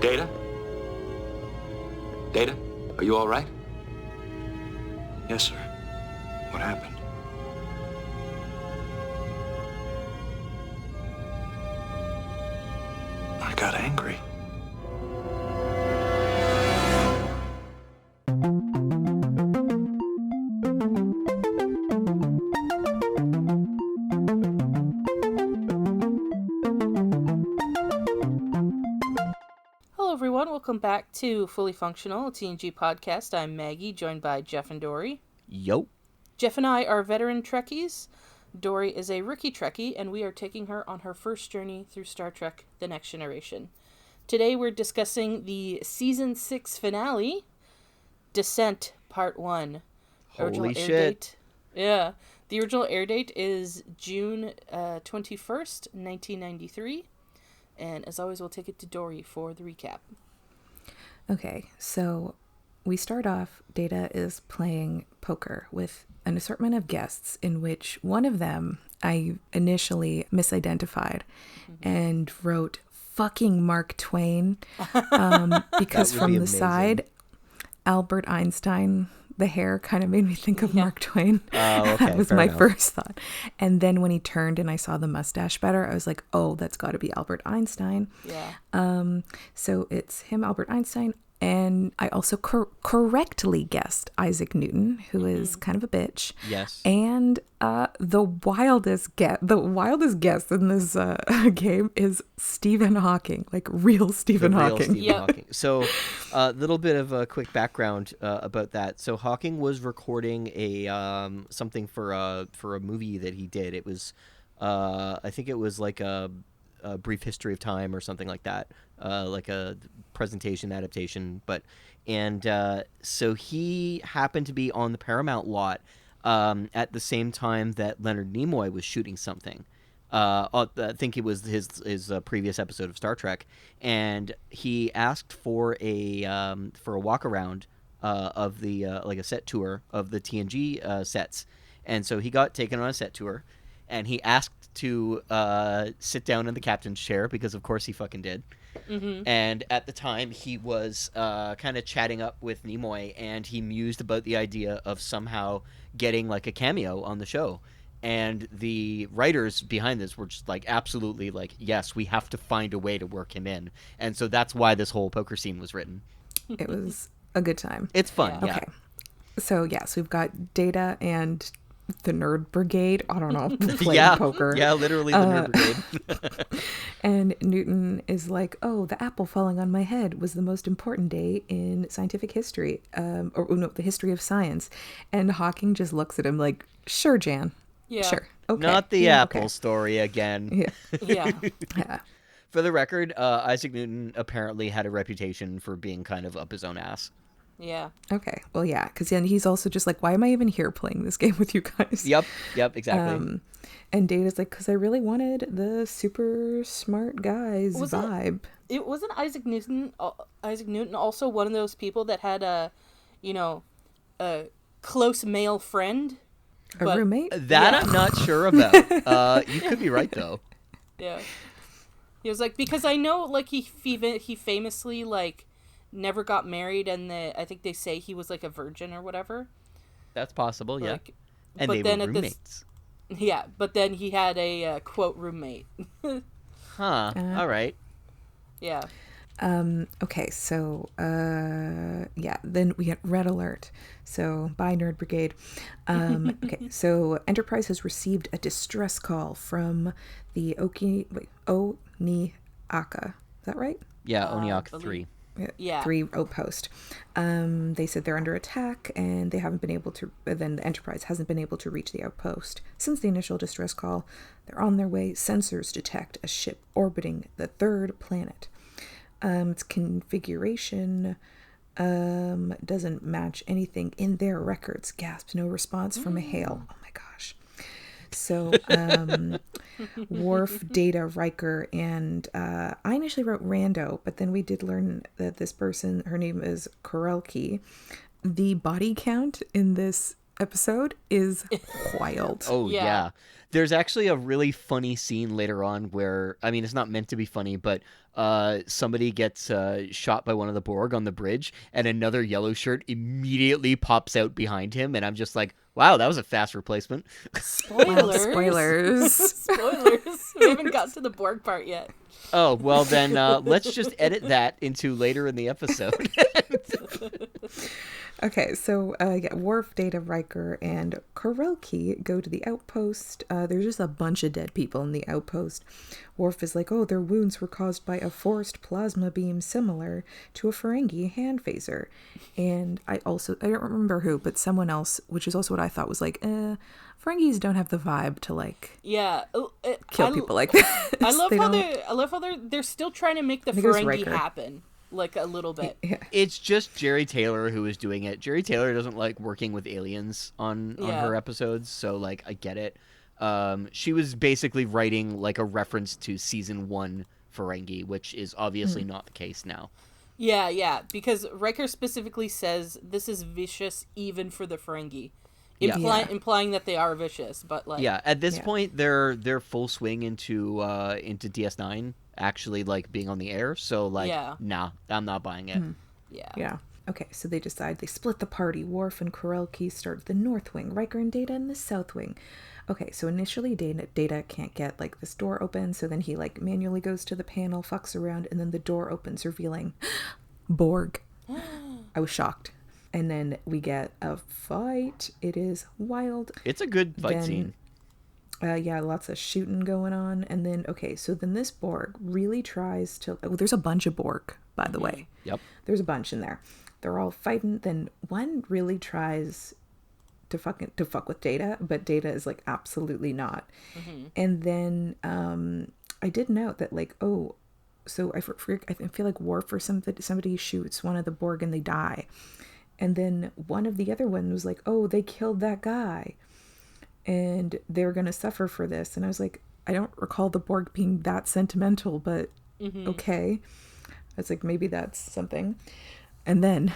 Data? Data? Are you all right? Yes, sir. What happened? I got angry. Hello everyone, welcome back to Fully Functional, a TNG podcast. I'm Maggie, joined by Jeff and Dory. Yo. Jeff and I are veteran Trekkies. Dory is a rookie Trekkie, and we are taking her on her first journey through Star Trek: The Next Generation. Today we're discussing the Season 6 finale, Descent Part 1. Holy shit. Yeah. The original air date is June 21st, 1993. And as always, we'll take it to Dory for the recap. Okay, so we start off, Data is playing poker with an assortment of guests in which one of them I initially misidentified and wrote fucking Mark Twain because from the side, Albert Einstein, the hair kind of made me think of Mark Twain. Oh, okay. That was my first thought. And then when he turned and I saw the mustache better, I was like, oh, that's got to be Albert Einstein. Yeah. So it's him, Albert Einstein. And I also correctly guessed Isaac Newton, who is kind of a bitch. Yes. And the wildest guest in this game is Stephen Hawking, like real Stephen Hawking. Hawking. So a little bit of a quick background about that. So Hawking was recording a something for a movie that he did. It was I think it was like a Brief History of Time or something like that, like a presentation adaptation. So he happened to be on the Paramount lot at the same time that Leonard Nimoy was shooting something. I think it was his previous episode of Star Trek, and he asked for a walk around of the like a set tour of the TNG sets, and so he got taken on a set tour, and he asked to sit down in the captain's chair because of course he fucking did. Mm-hmm. And at the time he was kind of chatting up with Nimoy, and he mused about the idea of somehow getting like a cameo on the show. And the writers behind this were just like, absolutely, like, yes, we have to find a way to work him in. And so that's why this whole poker scene was written. It was a good time. It's fun. Yeah. Okay. So we've got Data and the Nerd Brigade, I don't know, playing poker. Yeah, literally the Nerd Brigade. And Newton is like, oh, the apple falling on my head was the most important day in scientific history, the history of science. And Hawking just looks at him like, sure, Jan. Yeah. Sure. Okay. Not the apple story again. Yeah. Yeah. For the record, Isaac Newton apparently had a reputation for being kind of up his own ass. Yeah. Okay. Well, yeah, because then he's also just like, why am I even here playing this game with you guys? Yep, exactly. And Data's like, because I really wanted the super smart guy's vibe. It wasn't Isaac Newton also one of those people that had a close male friend? A roommate? That I'm not sure about. You could be right, though. Yeah. He was like, because I know, like, he famously, like, never got married, and I think they say he was like a virgin or whatever. That's possible, yeah. Like, and they were roommates. Yeah, but then he had a quote roommate. Huh. All right. Yeah. Okay, so then we get Red Alert. So bye, Nerd Brigade. Okay, so Enterprise has received a distress call from the Oniaka. Is that right? Yeah, Oniaka 3. Yeah. 3 outpost. They said they're under attack, and they haven't been able to. Then the Enterprise hasn't been able to reach the outpost since the initial distress call. They're on their way. Sensors detect a ship orbiting the third planet. Its configuration doesn't match anything in their records. Gasp! No response from a hail. Oh my gosh. So, Worf, Data, Riker, and I initially wrote Rando, but then we did learn that this person, her name is Korelki. The body count in this episode is wild. Oh Yeah. yeah. There's actually a really funny scene later on where, I mean, it's not meant to be funny, but somebody gets shot by one of the Borg on the bridge, and another yellow shirt immediately pops out behind him, and I'm just like, wow, that was a fast replacement. Spoilers. Spoilers. Spoilers. We haven't got to the Borg part yet. Oh, well then, let's just edit that into later in the episode. Okay, so yeah, Worf, Data, Riker, and Kurelki go to the outpost. There's just a bunch of dead people in the outpost. Worf is like, oh, their wounds were caused by a forced plasma beam similar to a Ferengi hand phaser. And I don't remember who, but someone else, which is also what I thought was like, Ferengis don't have the vibe to like Yeah. kill people like that. I love how they're still trying to make the think it was Ferengi Riker. happen. Like a little bit. Yeah. It's just Jerry Taylor who is doing it. Jerry Taylor doesn't like working with aliens on her episodes, so like I get it. She was basically writing like a reference to season 1 Ferengi, which is obviously not the case now. Yeah, because Riker specifically says this is vicious even for the Ferengi. Implying that they are vicious, but like at this point they're full swing into DS9 actually like being on the air, so like nah, I'm not buying it. Yeah. Okay, so they split the party. Worf and Kurelki start the North Wing, Riker and Data in the South Wing. Okay, so initially Data can't get like this door open, so then he like manually goes to the panel, fucks around, and then the door opens, revealing Borg. I was shocked. And then we get a fight. It is wild. It's a good fight scene. Yeah, lots of shooting going on. And then, so then this Borg really tries to... Oh, there's a bunch of Borg, by the way. Yep. There's a bunch in there. They're all fighting. Then one really tries to fuck with Data, but Data is like, absolutely not. And then I did note that like, so I feel like Worf or somebody shoots one of the Borg and they die. And then one of the other ones was like, oh, they killed that guy. And they're going to suffer for this. And I was like, I don't recall the Borg being that sentimental, but okay. I was like, maybe that's something. And then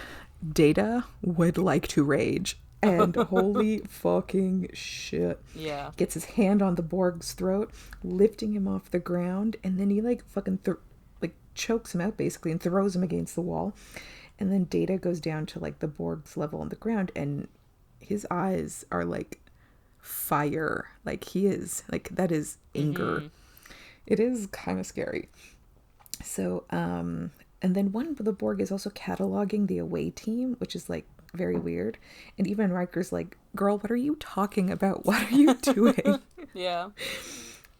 Data would like to rage. And holy fucking shit. Yeah. Gets his hand on the Borg's throat, lifting him off the ground. And then he like fucking chokes him out basically and throws him against the wall. And then Data goes down to like the Borg's level on the ground, and his eyes are like fire. Like he is like, that is anger. It is kind of scary. So and then one of the Borg is also cataloging the away team, which is like very weird. And even Riker's like, girl, what are you talking about? What are you doing? Yeah.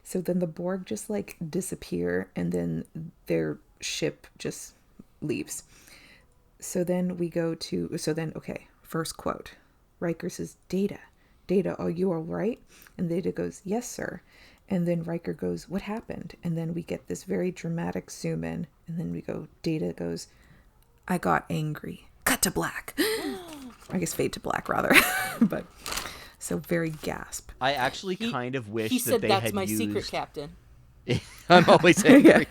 So then the Borg just like disappear, and then their ship just leaves. So then first quote. Riker says, Data, are you all right? And Data goes, yes, sir. And then Riker goes, what happened? And then we get this very dramatic zoom in. And then we go, Data goes, I got angry. Cut to black. I guess fade to black, rather. But, so very gasp. I actually kind of wish he that said they that's had my used... secret captain. I'm always angry.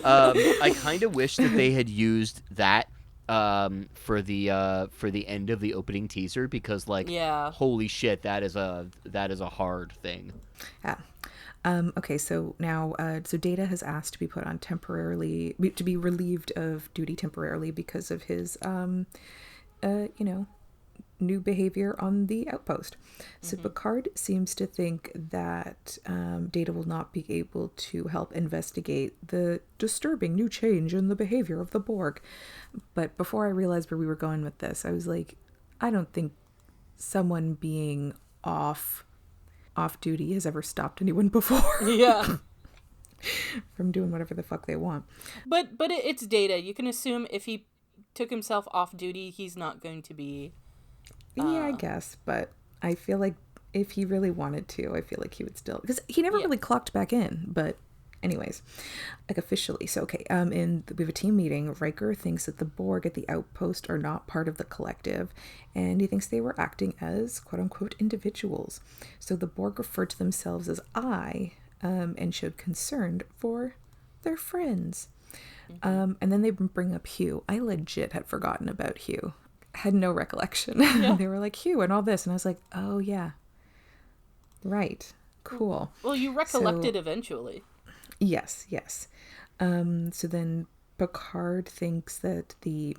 I kind of wish that they had used that for the end of the opening teaser, because like holy shit, that is a hard thing. Yeah. Okay, so now so Data has asked to be put on to be relieved of duty temporarily because of his new behavior on the outpost. So Picard seems to think that Data will not be able to help investigate the disturbing new change in the behavior of the Borg. But before I realized where we were going with this, I was like, I don't think someone being off duty has ever stopped anyone before. Yeah. From doing whatever the fuck they want. But it's Data. You can assume if he took himself off duty, he's not going to be... Yeah, I guess, but I feel like if he really wanted to, I feel like he would still, because he never really clocked back in. But anyways, like officially, so okay. We have a team meeting. Riker thinks that the Borg at the outpost are not part of the collective, and he thinks they were acting as quote unquote individuals. So the Borg referred to themselves as I, and showed concern for their friends. And then they bring up Hugh. I legit had forgotten about Hugh. had no recollection. Yeah. They were like, Hugh and all this. And I was like, oh, yeah. Right. Cool. Well, you recollected eventually. Yes, yes. So then Picard thinks that the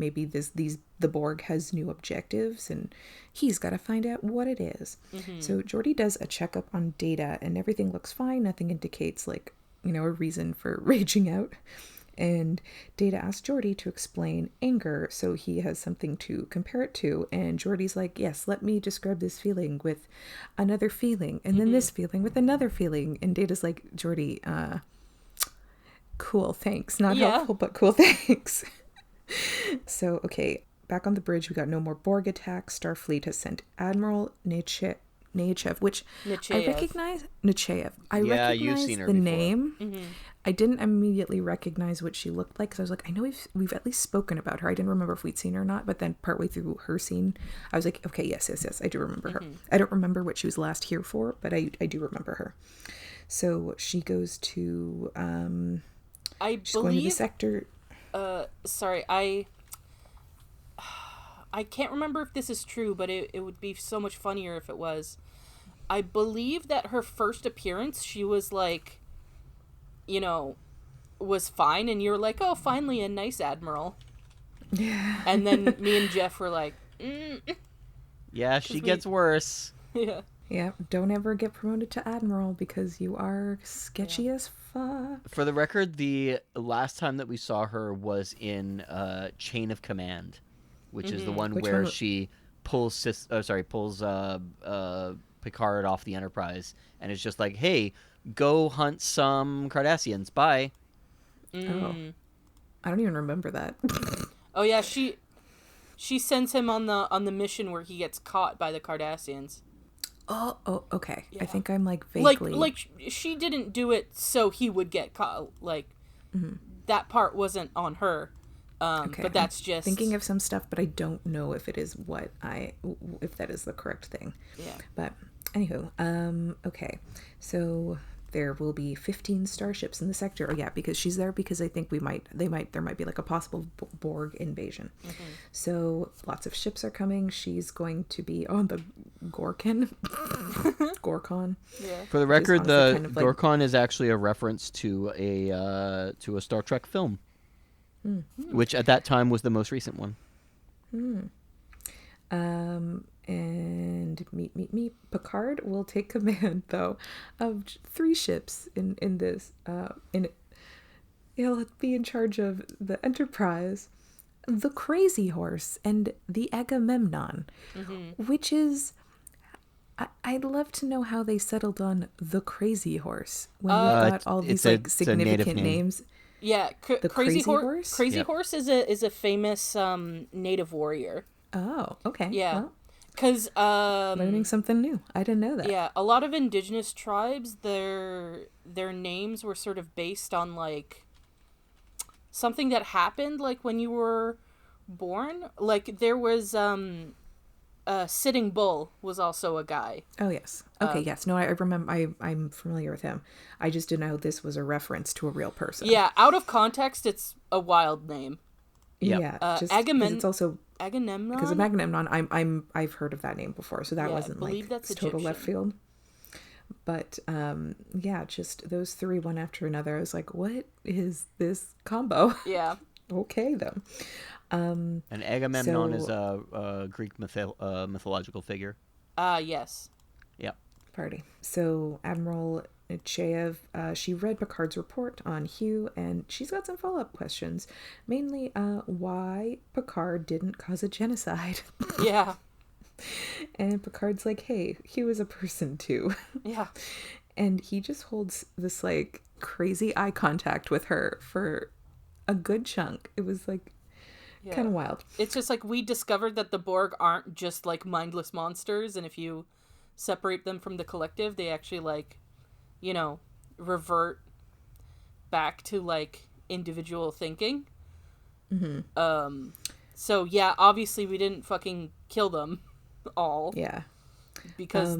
Borg has new objectives and he's got to find out what it is. So Geordi does a checkup on Data and everything looks fine. Nothing indicates like, a reason for raging out. And Data asks Geordi to explain anger so he has something to compare it to. And Geordi's like, yes, let me describe this feeling with another feeling and then this feeling with another feeling. And Data's like, Geordi, cool, thanks. Not helpful, but cool, thanks. So, okay, back on the bridge, we got no more Borg attacks. Starfleet has sent Admiral Nechayev, which I recognize. Nechayev. I recognize you've seen her the before. name. I didn't immediately recognize what she looked like because I was like, I know we've at least spoken about her. I didn't remember if we'd seen her or not, but then partway through her scene, I was like, okay, yes, I do remember her. I don't remember what she was last here for, but I do remember her. So she goes to she's going to the sector. Sorry, I can't remember if this is true, but it would be so much funnier if it was. I believe that her first appearance, she was like, was fine, and you're like, oh, finally a nice admiral. Yeah. And then me and Jeff were like, Yeah, she gets worse. Yeah. Yeah, don't ever get promoted to admiral because you are sketchy as fuck. For the record, the last time that we saw her was in Chain of Command, which is the one where she pulls Picard off the Enterprise, and it's just like, hey, go hunt some Cardassians. Bye. Oh, I don't even remember that. Oh yeah, she sends him on the mission where he gets caught by the Cardassians. Oh, okay. Yeah. I think I'm like vaguely like she didn't do it so he would get caught. Like that part wasn't on her. Okay, but that's I'm just thinking of some stuff, but I don't know if it is if that is the correct thing. Yeah. But anywho, okay. So there will be 15 starships in the sector. Oh yeah, because she's there because I think there might be like a possible Borg invasion. So lots of ships are coming. She's going to be on the Gorkon. Gorkon. Yeah. For the record, the kind of like- Gorkon is actually a reference to a Star Trek film, which at that time was the most recent one. And meet. Picard will take command though of 3 ships in this. He'll be in charge of the Enterprise, the Crazy Horse, and the Agamemnon, which is. I'd love to know how they settled on the Crazy Horse when we got all these like significant names. Yeah, The Crazy Horse? Crazy Yep. Horse is a famous native warrior. Oh, okay. Yeah. Well, Because learning something new. I didn't know that. yeah, a lot of indigenous tribes, their names were sort of based on like something that happened like when you were born. Like there was Sitting Bull was also a guy. Oh yes. Okay. Yes. No. I remember. I'm familiar with him. I just didn't know this was a reference to a real person. Yeah, out of context, it's a wild name. Yep. Yeah. Just Agamemnon. it's also Agamemnon. because of Agamemnon. I've heard of that name before, so that Yeah, I wasn't believe like that's total left Egyptian. field. But yeah, just those 3 one after another. I was like, what is this combo? Yeah. Okay though. And Agamemnon So- is a Greek mythological figure. Yes. Yeah. Party. So Admiral Nechayev, she read Picard's report on Hugh, and she's got some follow-up questions. Mainly, why Picard didn't cause a genocide. Yeah. And Picard's like, hey, Hugh is a person too. Yeah. And he just holds this like crazy eye contact with her for a good chunk. It was like Yeah. kind of wild. It's just like we discovered that the Borg aren't just like mindless monsters, and if you separate them from the collective, they actually like, revert back to like individual thinking. So yeah, obviously we didn't fucking kill them all Yeah. because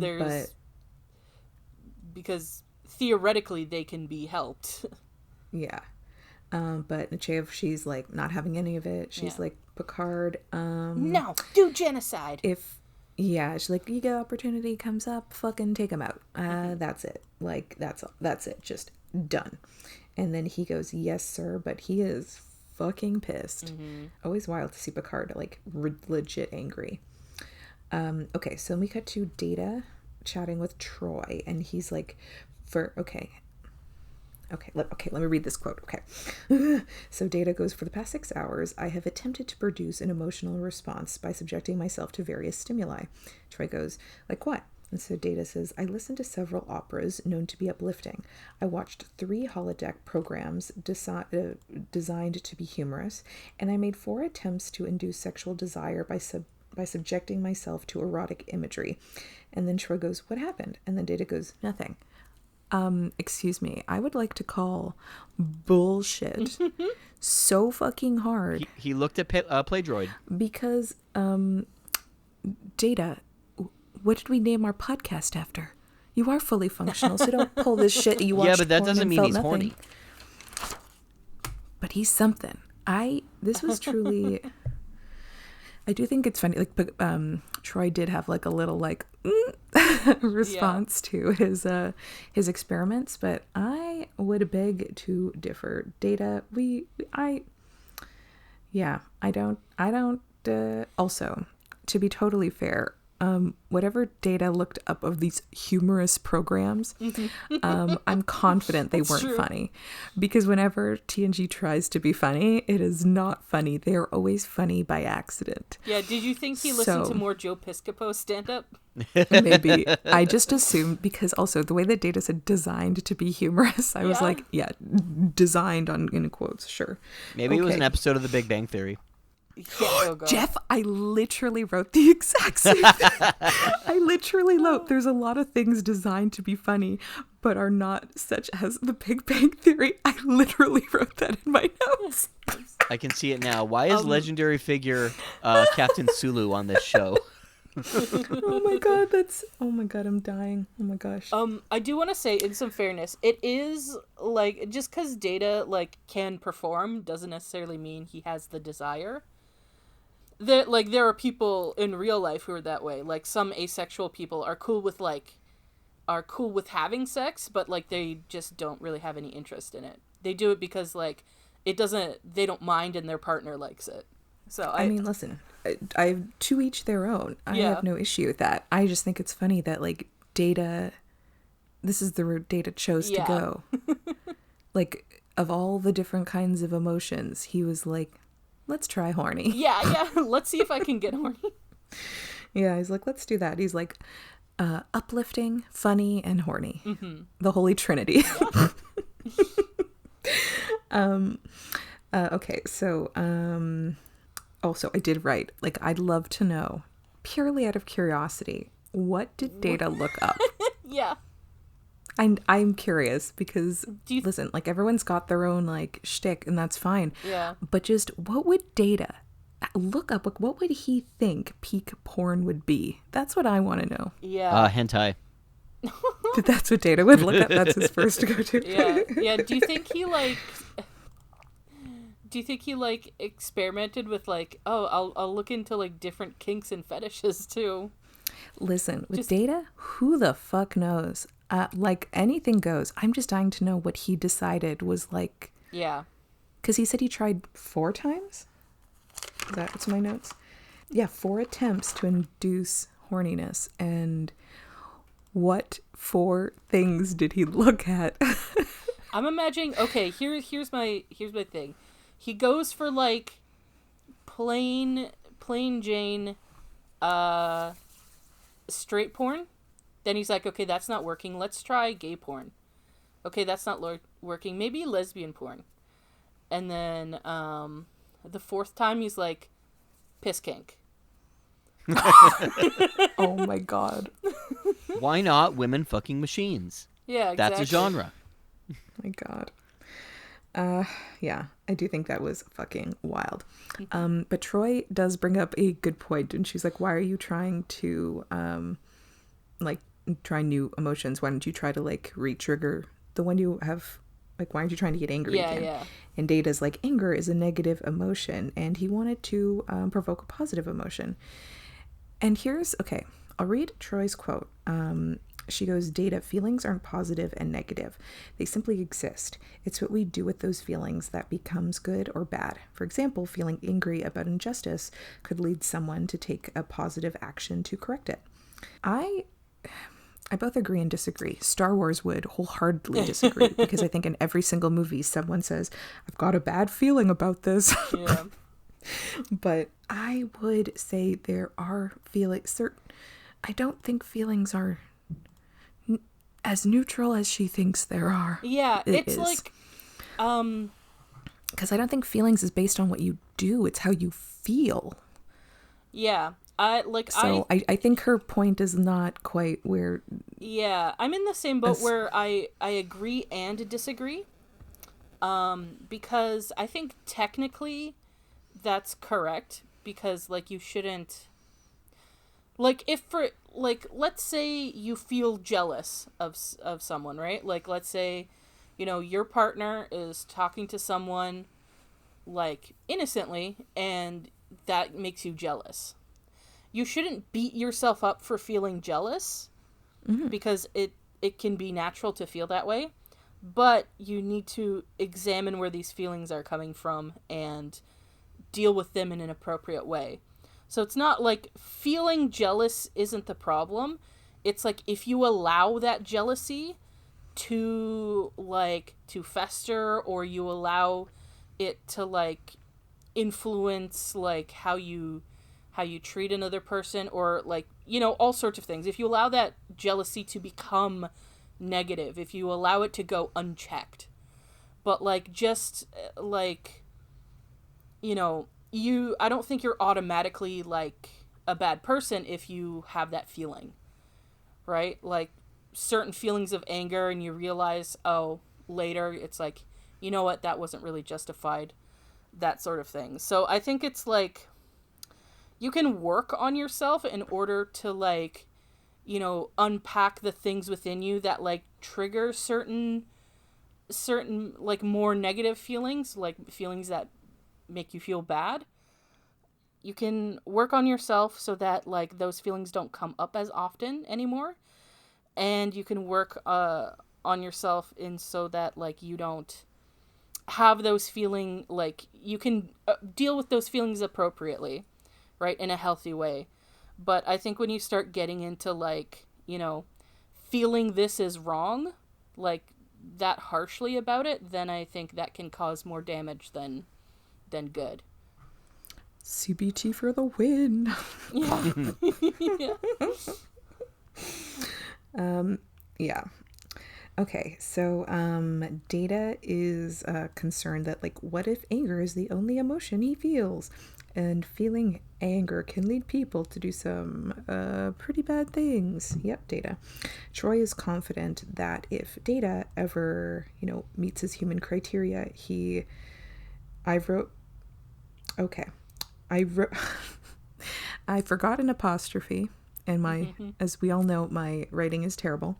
because theoretically they can be helped. Yeah. But Nechayev, she's like not having any of it. She's Yeah. like, Picard, No, do genocide. yeah, she's like, you get opportunity comes up, fucking take him out. That's it. Like, that's it. Just done. And then he goes, yes, sir. But he is fucking pissed. Always wild to see Picard, like, legit angry. Okay, so we cut to Data chatting with Troy. And he's like, let me read this quote. Okay. So Data goes, for the past 6 hours, I have attempted to produce an emotional response by subjecting myself to various stimuli. Troy goes, like what? And so Data says, I listened to several operas known to be uplifting. I watched 3 holodeck programs designed to be humorous, and I made 4 attempts to induce sexual desire by subjecting myself to erotic imagery. And then Troy goes, what happened? And then Data goes, nothing. Excuse me, I would like to call bullshit so fucking hard. He looked at Playdroid. Because, Data, what did we name our podcast after? You are fully functional, so don't pull this shit. You watched but that porn doesn't and mean felt he's nothing. horny. But he's something. This was truly... I do think it's funny, like, but Troy did have like a little like response to his experiments, but I would beg to differ. Data, I don't. Also, to be totally fair, whatever Data looked up of these humorous programs, I'm confident they weren't true. funny, because whenever TNG tries to be funny, it is not funny. They are always funny by accident. Yeah, did you think he listened So- to more Joe Piscopo stand-up? Maybe. I just assumed, because also the way that Data said designed to be humorous, I was Yeah. like, yeah, designed in quotes, sure. Maybe it was Okay. an episode of The Big Bang Theory. Yeah, oh God. Jeff, I literally wrote the exact same thing. I literally wrote, there's a lot of things designed to be funny, but are not, such as The Big Bang Theory. I literally wrote that in my notes. I can see it now. Why is legendary figure Captain Sulu on this show? Oh my god, I'm dying. Oh my gosh. I do want to say, in some fairness, it is like, just because Data like can perform doesn't necessarily mean he has the desire. There are people in real life who are that way. Like, some asexual people are cool with having sex, but like they just don't really have any interest in it. They do it because like they don't mind and their partner likes it. So I mean, listen, I to each their own. I Yeah. have no issue with that. I just think it's funny that like Data, this is the route Data chose to Yeah. go. Like, of all the different kinds of emotions, he was like, let's try horny. yeah, let's see if I can get horny. Yeah, he's like, let's do that. He's like, uplifting, funny, and horny. The Holy Trinity. Okay, so also I did write, like, I'd love to know, purely out of curiosity, what did Data look up? Yeah. I'm curious because, Do you- listen, like, everyone's got their own, like, shtick, and that's fine. Yeah. But just, what would Data look up? Like, what would he think peak porn would be? That's what I want to know. Yeah. Hentai. That's what Data would look up. That's his first go-to. Yeah. Do you think he experimented with like, oh, I'll look into like different kinks and fetishes too? Listen, with Data, who the fuck knows? Like, anything goes. I'm just dying to know what he decided was like, Yeah. because he said he tried 4 times. What's my notes? Yeah, 4 attempts to induce horniness. And what 4 things did he look at? I'm imagining. Okay, here's my thing. He goes for like plain Jane, straight porn. Then he's like, okay, that's not working. Let's try gay porn. Okay, that's not working. Maybe lesbian porn. And then the 4th time he's like, piss kink. Oh my god. Why not women fucking machines? Yeah, exactly. That's a genre. Oh my god. Yeah, I do think that was fucking wild. But Troy does bring up a good point, and she's like, why are you trying to like try new emotions? Why don't you try to like re-trigger the one you have Like, why aren't you trying to get angry Yeah, again? yeah. And Data's like, anger is a negative emotion, and he wanted to provoke a positive emotion. And okay, I'll read Troy's quote. She goes, Data, feelings aren't positive and negative. They simply exist. It's what we do with those feelings that becomes good or bad. For example, feeling angry about injustice could lead someone to take a positive action to correct it. I both agree and disagree. Star Wars would wholeheartedly disagree because I think in every single movie someone says, I've got a bad feeling about this. Yeah. But I would say there are feelings. I don't think feelings are as neutral as she thinks there are. Yeah, it's like, because I don't think feelings is based on what you do. It's how you feel. yeah. I think her point is not quite where. Yeah, I'm in the same boat where I agree and disagree. Because I think technically that's correct, because like you shouldn't, like, if for like, let's say you feel jealous of someone, right? Like, let's say, you know, your partner is talking to someone like innocently and that makes you jealous. You shouldn't beat yourself up for feeling jealous, because it can be natural to feel that way, but you need to examine where these feelings are coming from and deal with them in an appropriate way. So it's not like feeling jealous isn't the problem. It's like if you allow that jealousy to fester, or you allow it to like influence like how you treat another person, or like, you know, all sorts of things. If you allow that jealousy to become negative, if you allow it to go unchecked, but like just like, you know, I don't think you're automatically like a bad person if you have that feeling, right? Like certain feelings of anger, and you realize, oh, later it's like, you know what, that wasn't really justified, that sort of thing. So I think it's like, you can work on yourself in order to like, you know, unpack the things within you that like trigger certain like more negative feelings, like feelings that make you feel bad. You can work on yourself so that like those feelings don't come up as often anymore, and you can work on yourself in so that like you don't have those feeling, like you can deal with those feelings appropriately, right, in a healthy way. But I think when you start getting into like, you know, feeling this is wrong, like that harshly about it, then I think that can cause more damage than good. CBT for the win. Yeah. Yeah. Yeah. Okay, so Data is concerned that, like, what if anger is the only emotion he feels? And feeling anger can lead people to do some pretty bad things. Yep, Data. Troy is confident that if Data ever, you know, meets his human criteria, I wrote I forgot an apostrophe, and as we all know, my writing is terrible.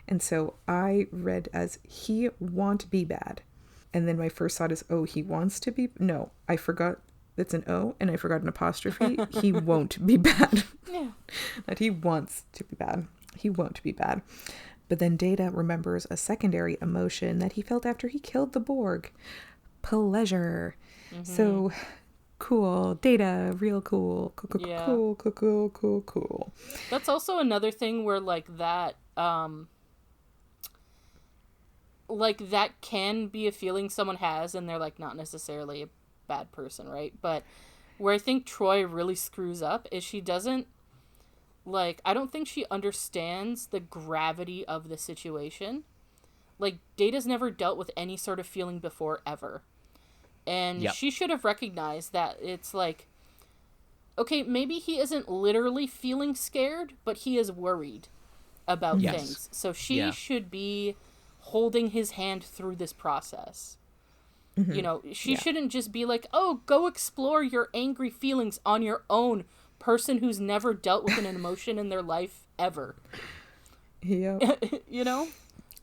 And so I read as he won't be bad. And then my first thought is, oh, he wants to be. No, I forgot it's an O, and I forgot an apostrophe. He won't be bad. Yeah. That he wants to be bad. He won't be bad. But then Data remembers a secondary emotion that he felt after he killed the Borg. Pleasure. So cool. Data, real cool. Cool, Yeah. cool. That's also another thing where like that can be a feeling someone has, and they're like not necessarily a bad person, right? But where I think Troy really screws up is she doesn't, like, I don't think she understands the gravity of the situation. Like, Data's never dealt with any sort of feeling before, ever. And she should have recognized that it's like, okay, maybe he isn't literally feeling scared, but he is worried about things. So she should be holding his hand through this process. You know, she shouldn't just be like, oh, go explore your angry feelings on your own, person who's never dealt with an emotion in their life ever. Yeah. You know?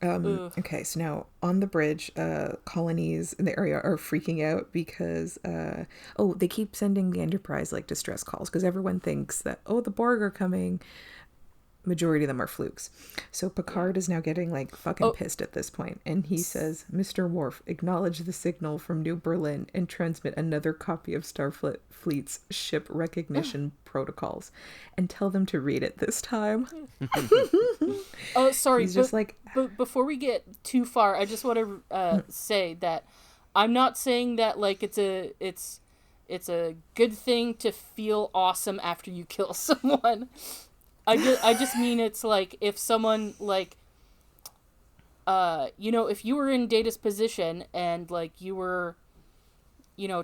Ugh. Okay, so now on the bridge, colonies in the area are freaking out because, they keep sending the Enterprise like distress calls because everyone thinks that, oh, the Borg are coming. Majority of them are flukes. So Picard is now getting like fucking pissed at this point, and he says, "Mr. Worf, acknowledge the signal from New Berlin and transmit another copy of Starfleet's ship recognition protocols, and tell them to read it this time." Oh, sorry. He's just like, but before we get too far, I just want to say that I'm not saying that like it's a good thing to feel awesome after you kill someone. I just mean it's like if someone like if you were in Data's position and like you were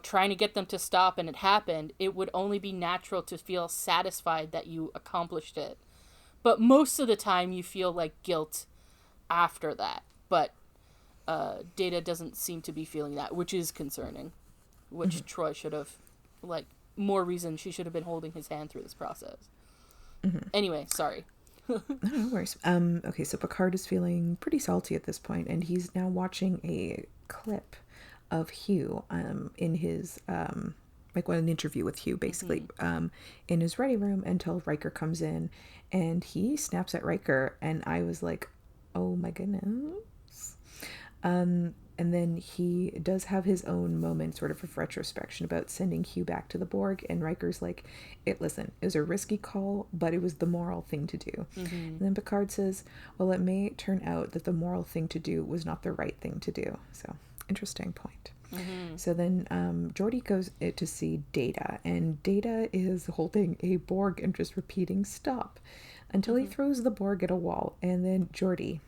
trying to get them to stop and it happened, it would only be natural to feel satisfied that you accomplished it. But most of the time you feel like guilt after that. But Data doesn't seem to be feeling that, which is concerning. Which Troy should have, like, more reason she should have been holding his hand through this process. Anyway, sorry. No worries. Okay, so Picard is feeling pretty salty at this point, and he's now watching a clip of Hugh in his an interview with Hugh, basically, in his ready room until Riker comes in, and he snaps at Riker, and I was like, oh my goodness. And then he does have his own moment, sort of retrospection about sending Hugh back to the Borg. And Riker's like, listen, it was a risky call, but it was the moral thing to do. And then Picard says, well, it may turn out that the moral thing to do was not the right thing to do. So, interesting point. So then Geordi goes to see Data, and Data is holding a Borg and just repeating stop until he throws the Borg at a wall. And then Geordi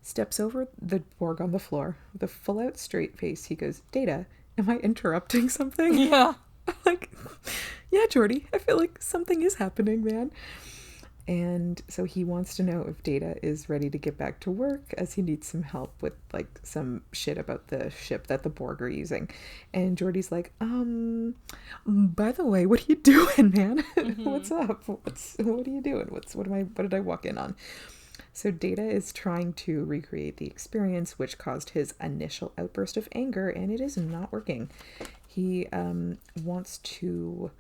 steps over the Borg on the floor with a full-out straight face. He goes, Data, am I interrupting something? Yeah. Like, yeah, Geordi, I feel like something is happening, man. And so he wants to know if Data is ready to get back to work, as he needs some help with, like, some shit about the ship that the Borg are using. And Geordi's like, by the way, what are you doing, man? What's up? What are you doing? What did I walk in on? So Data is trying to recreate the experience which caused his initial outburst of anger, and it is not working. He wants to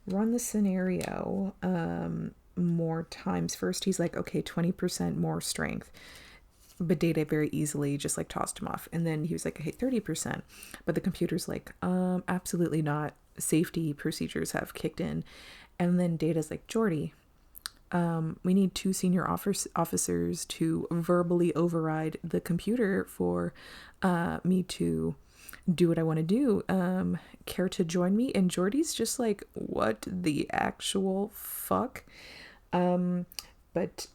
run the scenario more times. First, he's like, okay, 20% more strength. But Data very easily just like tossed him off. And then he was like, okay, 30%. But the computer's like, absolutely not. Safety procedures have kicked in. And then Data's like, Geordi, we need 2 senior officers to verbally override the computer for me to do what I want to do. Care to join me? And Geordi's just like, what the actual fuck? But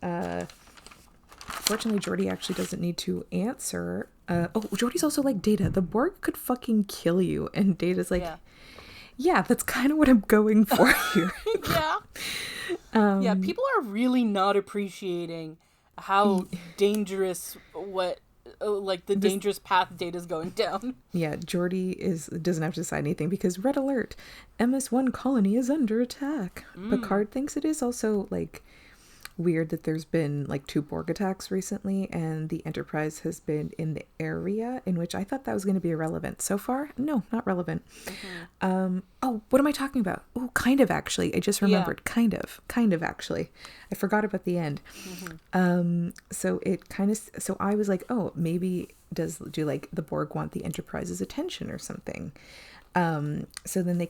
fortunately, Geordi actually doesn't need to answer. Geordi's also like, Data, the Borg could fucking kill you. And Data's like, yeah, that's kind of what I'm going for here. Yeah, people are really not appreciating how dangerous dangerous path Data's going down. Yeah, Geordi doesn't have to decide anything because red alert, MS-1 colony is under attack. Picard thinks it is also like weird that there's been like 2 Borg attacks recently, and the Enterprise has been in the area, in which I thought that was going to be irrelevant. So far, no, not relevant. What am I talking about? Oh, kind of actually. I just remembered. Kind of actually. I forgot about the end. So I was like, oh, maybe do like the Borg want the Enterprise's attention or something? So then the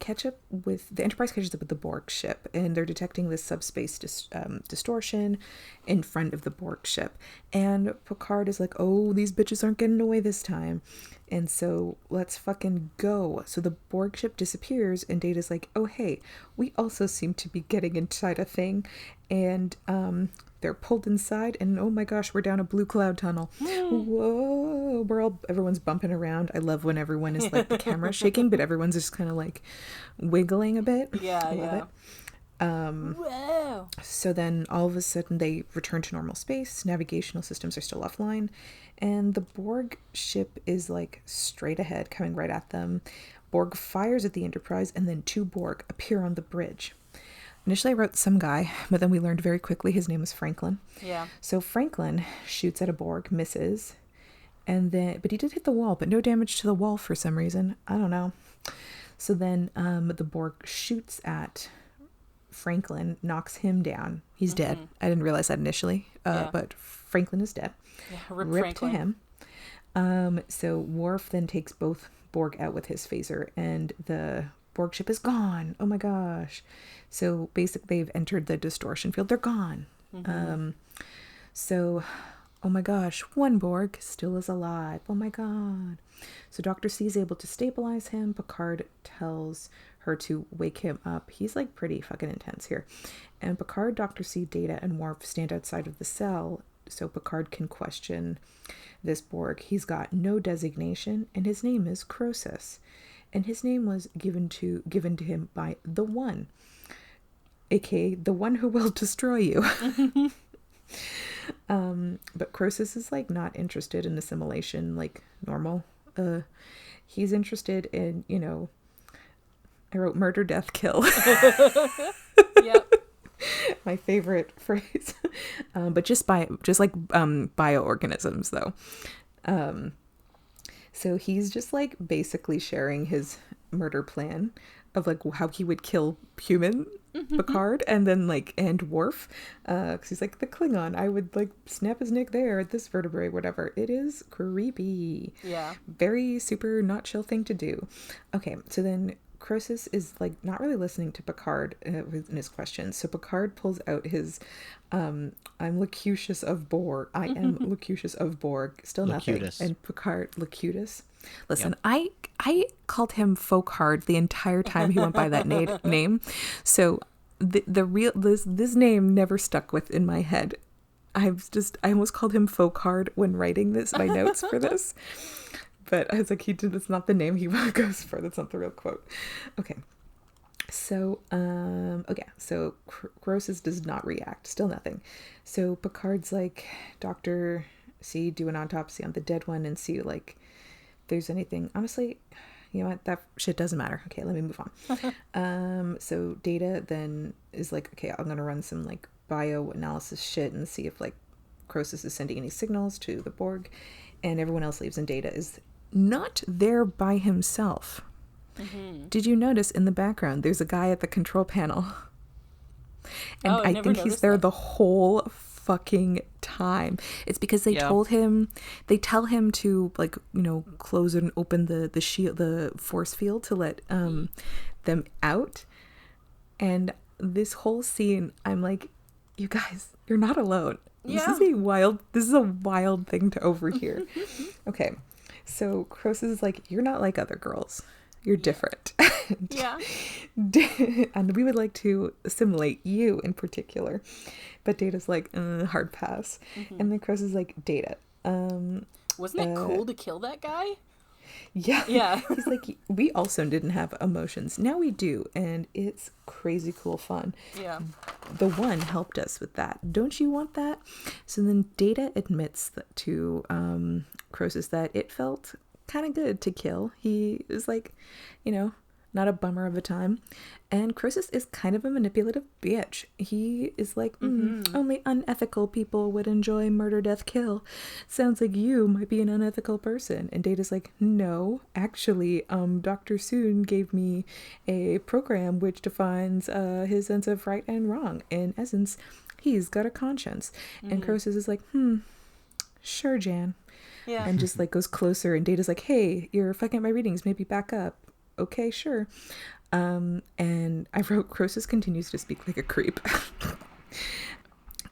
Enterprise catches up with the Borg ship, and they're detecting this subspace distortion in front of the Borg ship. And Picard is like, oh, these bitches aren't getting away this time. And so let's fucking go. So the Borg ship disappears, and Data's like, oh, hey, we also seem to be getting inside a thing. And they're pulled inside, and oh my gosh, we're down a blue cloud tunnel. Whoa, everyone's bumping around. I love when everyone is like, the camera's shaking, but everyone's just kind of like wiggling a bit. I love it. Wow. So then all of a sudden they return to normal space. Navigational systems are still offline, and the Borg ship is like straight ahead, coming right at them. Borg fires at the Enterprise, and then 2 Borg appear on the bridge. initially I wrote some guy, but then we learned very quickly his name was Franklin. Yeah. So Franklin shoots at a Borg, misses, but he did hit the wall, but no damage to the wall for some reason. I don't know. So then the Borg shoots at Franklin, knocks him down. He's dead. I didn't realize that initially, but Franklin is dead. Yeah, Rip to him. So Worf then takes both Borg out with his phaser, and the Borg ship is gone. Oh my gosh. So basically they've entered the distortion field. They're gone. So, oh my gosh, one Borg still is alive. Oh my god. So Dr. C is able to stabilize him. Picard tells her to wake him up. He's like pretty fucking intense here. And Picard, Dr. C, Data, and Worf stand outside of the cell so Picard can question this Borg. He's got no designation, and his name is Croesus. And his name was given to him by the One, aka the one who will destroy you. But Croesus is like not interested in assimilation like normal. He's interested in, I wrote murder, death, kill. Yep. My favorite phrase. But just like bioorganisms though. So he's just like basically sharing his murder plan of like how he would kill human Picard and Worf, because he's like the Klingon. I would like snap his neck there at this vertebrae, whatever. It is creepy. Yeah. Very super not chill thing to do. Okay, so then Croesus is like not really listening to Picard in his questions. So Picard pulls out his I'm Locutus of Borg. I am Locutus of Borg. Still nothing. Locutus. And Picard Locutus. Listen, yep. I called him Folkard the entire time he went by that name. So this name never stuck in my head. I almost called him Folkard when writing my notes for this. But I was like, that's not the name he goes for. That's not the real quote. Okay. So, so Croesus does not react. Still nothing. So Picard's like, Dr. C, do an autopsy on the dead one and see like if there's anything. Honestly, you know what? That shit doesn't matter. Okay, let me move on. So Data then is like, okay, I'm going to run some like bioanalysis shit and see if like Croesus is sending any signals to the Borg. And everyone else leaves and Data is not there by himself. Did you notice in the background there's a guy at the control panel? And I think he's there the whole fucking time. It's because they tell him to like, close and open the shield, the force field to let them out. And this whole scene, I'm like, you guys, you're not alone. Yeah. This is a wild thing to overhear. Okay. So Croesus is like, you're not like other girls. You're different. Yeah. And we would like to assimilate you in particular. But Data's like, hard pass. And then Croesus is like, Data. Wasn't it cool to kill that guy? Yeah. Yeah. He's like, we also didn't have emotions. Now we do. And it's crazy cool fun. Yeah. The One helped us with that. Don't you want that? So then Data admits to Croesus that it felt kind of good to kill. He is like, not a bummer of a time. And Croesus is kind of a manipulative bitch. He is like, only unethical people would enjoy murder, death, kill. Sounds like you might be an unethical person. And Data's like, no, actually, Dr. Soong gave me a program which defines his sense of right and wrong. In essence, he's got a conscience. And Croesus is like, sure, Jan. Yeah. And just like goes closer, and Data's like, hey, you're fucking at my readings, maybe back up. Okay, sure. And I wrote, Croesus continues to speak like a creep.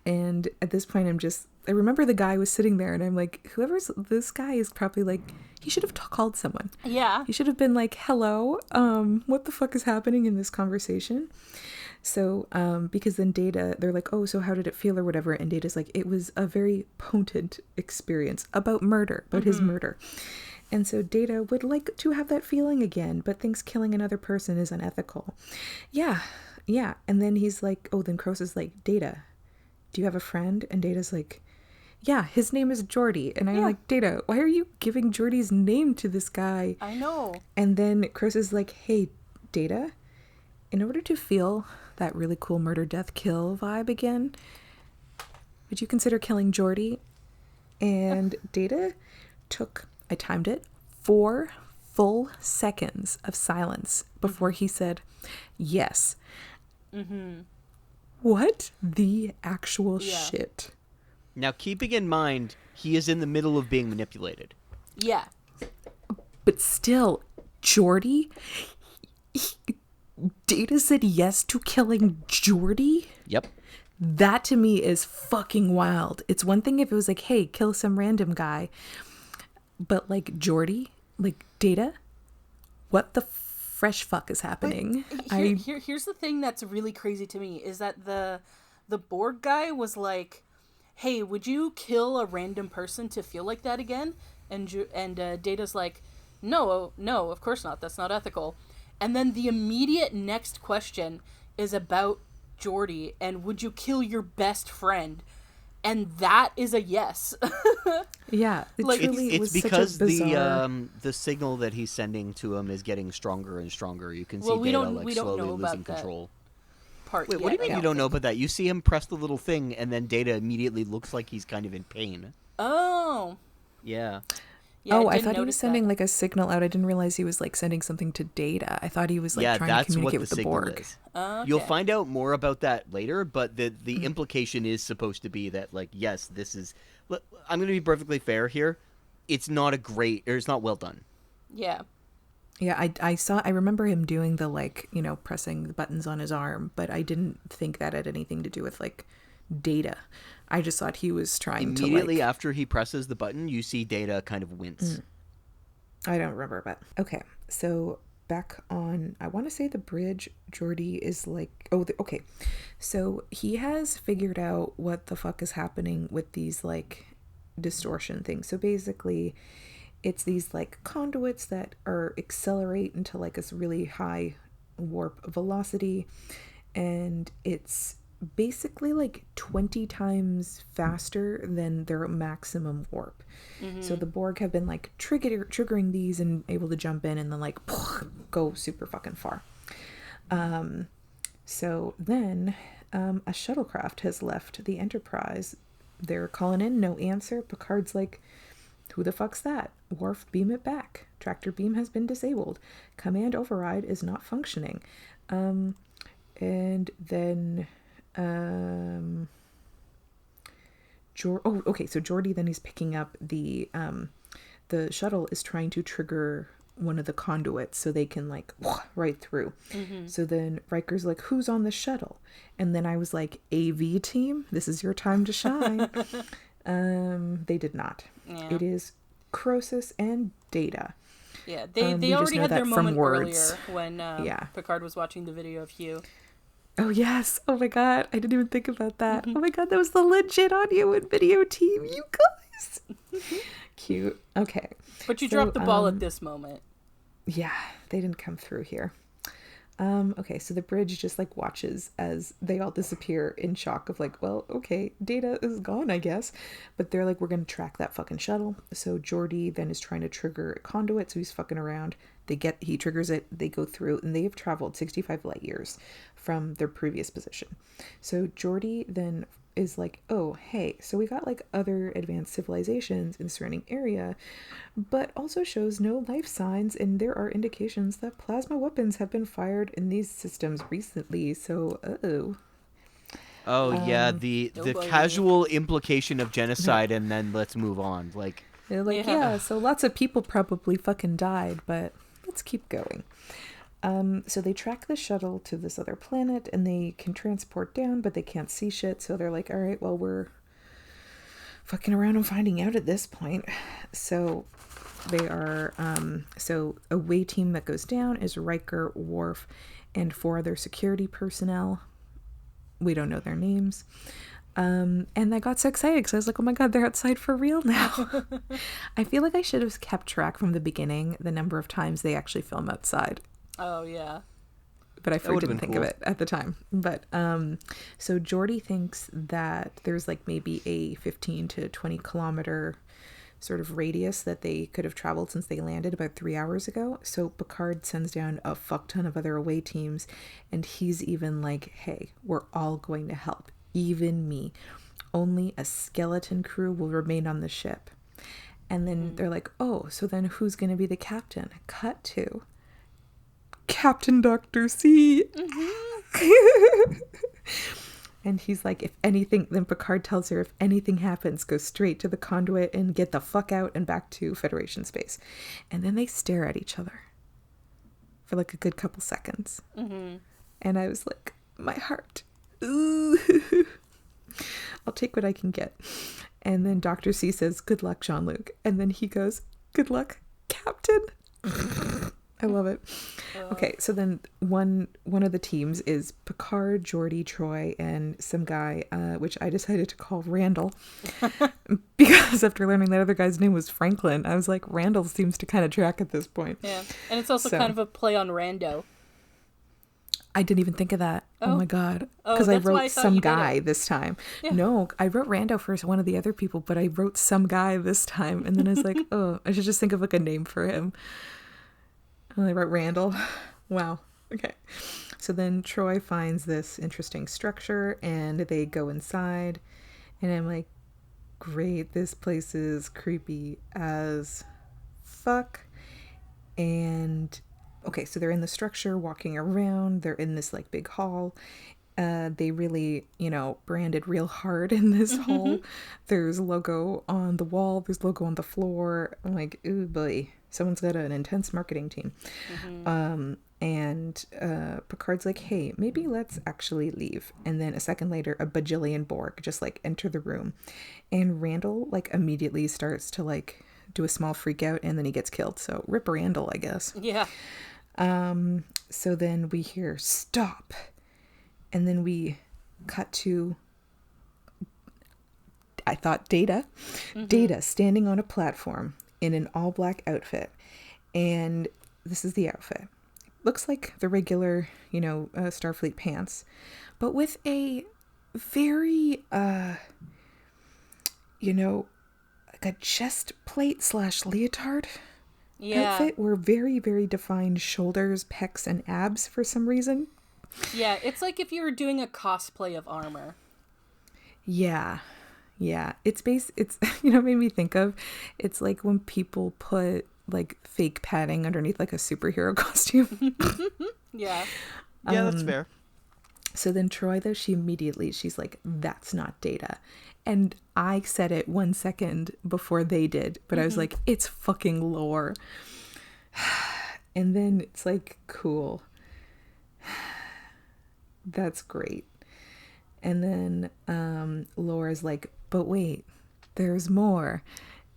And at this point, I remember the guy was sitting there, and I'm like, this guy is probably like, he should have called someone. Yeah. He should have been like, hello, what the fuck is happening in this conversation? So, because then Data, they're like, oh, so how did it feel or whatever? And Data's like, it was a very potent experience about his murder. And so Data would like to have that feeling again, but thinks killing another person is unethical. Yeah. And then he's like, then Croesus is like, Data, do you have a friend? And Data's like, yeah, his name is Geordi. And I'm like, Data, why are you giving Geordi's name to this guy? I know. And then Croesus is like, hey, Data, in order to feel that really cool murder, death, kill vibe again, would you consider killing Geordi? And Data took, I timed it, 4 full seconds of silence before he said, yes. Mm-hmm. What the actual shit? Now, keeping in mind, he is in the middle of being manipulated. Yeah. But still, Geordi? Data said yes to killing Geordi? Yep. That to me is fucking wild. It's one thing if it was like, hey, kill some random guy. But like Geordi, like Data, what the fresh fuck is happening? Here's the thing that's really crazy to me is that the board guy was like, hey, would you kill a random person to feel like that again? And Data's like, no, of course not. That's not ethical. And then the immediate next question is about Geordi and would you kill your best friend? And that is a yes. Yeah, it's because the signal that he's sending to him is getting stronger and stronger. You can see Data slowly losing control. Part Wait, what do you mean you don't know about that? You see him press the little thing, and then Data immediately looks like he's kind of in pain. Oh. Yeah. Yeah, I thought he was sending like a signal out. I didn't realize he was like sending something to Data. I thought he was like trying to communicate with the Borg. Is. Okay. You'll find out more about that later, but the implication is supposed to be that like, yes, this is. I'm going to be perfectly fair here. It's not it's not well done. Yeah. Yeah, I remember him doing the like, pressing the buttons on his arm, but I didn't think that had anything to do with like Data. I just thought he was trying to immediately after he presses the button, you see Data kind of wince. I don't remember, but okay. So back on, I want to say the bridge, Geordi is like, okay. So he has figured out what the fuck is happening with these like distortion things. So basically it's these like conduits that are accelerate into like this really high warp velocity, and it's basically like 20 times faster than their maximum warp. So the Borg have been like triggering these and able to jump in and then like go super fucking far. So then a shuttlecraft has left the Enterprise. They're calling in, no answer. Picard's like, who the fuck's that? Worf, beam it back. Tractor beam has been disabled. Command override is not functioning. And then so Geordi then he's picking up the shuttle is trying to trigger one of the conduits so they can like right through. So then Riker's like, who's on the shuttle? And then I was like, AV team, this is your time to shine. They did not. Yeah. It is Croesus and Data. Yeah, they already had their moment words. earlier when Picard was watching the video of Hugh. Oh, yes. Oh, my God. I didn't even think about that. Oh, my God. That was the legit audio and video team. You guys. Cute. Okay. But you dropped the ball at this moment. Yeah. They didn't come through here. Okay. So the bridge just like watches as they all disappear in shock of like, well, okay, Data is gone, I guess. But they're like, we're going to track that fucking shuttle. So Geordi then is trying to trigger a conduit. So he's fucking around. He triggers it, they go through, and they have traveled 65 light years from their previous position. So Geordi then is like, oh, hey, so we got like other advanced civilizations in the surrounding area, but also shows no life signs, and there are indications that plasma weapons have been fired in these systems recently. So, yeah, the casual implication of genocide, and then let's move on. Like, they're like, yeah, so lots of people probably fucking died, but let's keep going. So they track the shuttle to this other planet and they can transport down, but they can't see shit. So they're like, all right, well, we're fucking around and finding out at this point. So they are, so a way team that goes down is Riker, Worf, and 4 other security personnel. We don't know their names. And I got so excited because I was like, oh my God, they're outside for real now. I feel like I should have kept track from the beginning, the number of times they actually film outside. Oh, yeah. But I didn't think of it at the time. But so Geordi thinks that there's like maybe a 15 to 20 kilometer sort of radius that they could have traveled since they landed about 3 hours ago. So Picard sends down a fuck ton of other away teams, and he's even like, hey, we're all going to help, even me. Only a skeleton crew will remain on the ship. And then they're like, oh, so then who's going to be the captain? Cut to Captain Dr. C. And he's like, if anything, then Picard tells her, if anything happens, go straight to the conduit and get the fuck out and back to Federation space. And then they stare at each other for like a good couple seconds. And I was like, my heart. Ooh. I'll take what I can get. And then Dr. C says, good luck, Jean-Luc. And then he goes, good luck, Captain. I love it. Okay, so then one of the teams is Picard, Geordi, Troy, and some guy, which I decided to call Randall. Because after learning that other guy's name was Franklin, I was like, Randall seems to kind of track at this point. Yeah, and it's also kind of a play on Rando. I didn't even think of that. Oh my God. Because Oh, I that's why I wrote thought some you did guy it. this time. Yeah. No, I wrote Rando for one of the other people, but I wrote some guy this time. And then I was like, oh, I should just think of like a name for him. And I wrote Randall. Wow. Okay. So then Troy finds this interesting structure and they go inside. And I'm like, great, this place is creepy as fuck. And okay, so they're in the structure walking around. They're in this like big hall. They really, branded real hard in this hall. There's logo on the wall. There's logo on the floor. I'm like, ooh boy, someone's got an intense marketing team. And Picard's like, hey, maybe let's actually leave. And then a second later, a bajillion Borg just like enter the room. And Randall like immediately starts to like do a small freak out and then he gets killed. So rip Randall, I guess. Yeah. So then we hear stop. And then we cut to, I thought, Data. Data standing on a platform in an all black outfit. And this is the outfit. Looks like the regular, Starfleet pants, but with a very, like a chest plate / leotard outfit where very, very defined shoulders, pecs, and abs for some reason. Yeah, it's like if you were doing a cosplay of armor. Yeah. It's made me think of, it's like when people put like fake padding underneath like a superhero costume. Yeah. Yeah, that's fair. So then Troy, though, she's like, that's not Data. And I said it 1 second before they did, but I was like, it's fucking lore. And then it's like, cool. That's great. And then Laura's like, but wait, there's more.